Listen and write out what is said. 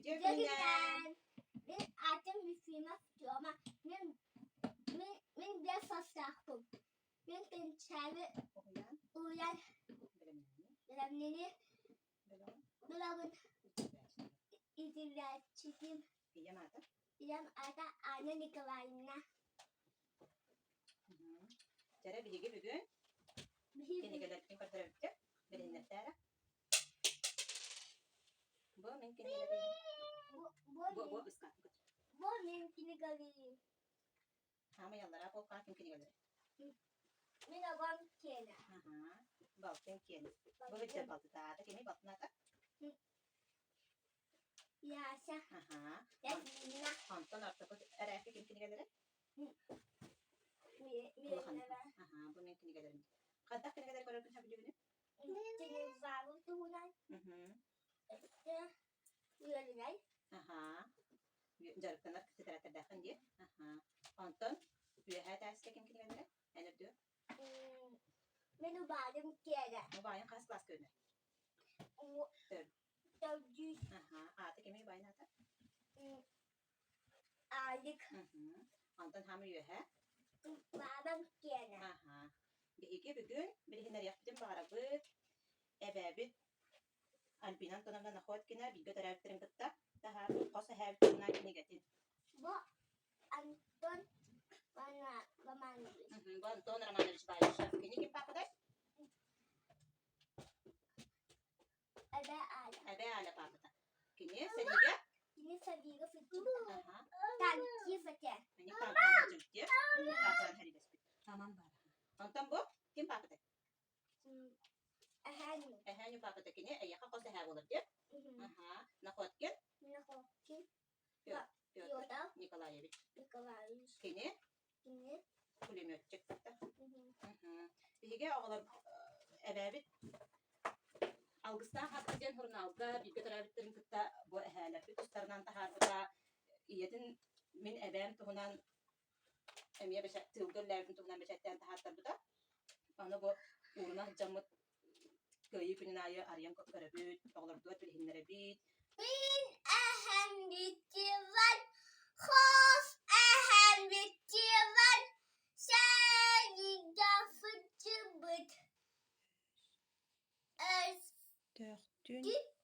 Güzel. Ben Артем Ефимов Артем. Ben de saçlaktım. Ben Kэнчээри uyan bilemleri bilemem izleyeceğim. İyam ada anne Nikolaevna. Cara bilgi bugün kini kadar kim kadar bitti benim tara bu mümkün değil bu ıskat Bu mümkün değil. ama yallara bu kan mümkün değil Mina bam kena. bal mümkün bu bitti baltı da kimi baltına da Yaşa. Yaşa Anton artık erkek mümkün değil bu mümkün değil kadar kini kadar koyalım tabii değil Jadi baru tuhunan. Uyarınay. Jarıklar kısa terdakan diye. Anton, üyehe tersi mümkün değil yani diyor. Menu badım kena. Bu bayan kas klas köyüne. Dördüz. Artık kimi bayan ata? Aylık. Anton hamur üyehe. Babam kena. İki bugün bir hinler yaptım barabı. Ebebit. Albinan tonamda nakot kina bilgi taraftarın kıtta. Daha kosa her tunan kini getir. Bu Anton bana Ramanovic. Bu Anton Ramanovic bayrağı. Kini kim pakadar? Ebe ala pakada. Kini sediga? Kini sediga fıçıda. Tanki fıçı. Ini kapan fıçıda? Kapan hari despit. Tamam bara. Anton bu kim pakada? Ehenyu pakada kini ayaka kosa her olur diye. Nakot kin? Nakot kin. Piotr Nikolaevich. Kini? Pulemyot çıktı. Bihiga oğlan ebebit algıstan hakikaten hurun alga bilgi taraftarın kıtta bu ehalefi tüstarından taharbuda iyetin min ebem tuhunan emiye beşek tılgırlardan tuhunan beşekten tahartar bu da onu bu uğruna camıt köyü günün ayı arayan karabüt oğlar duat bilhinlere bit bin ehem bitiyor khos ehem bitiyor seni gafıcı bıt. Dördün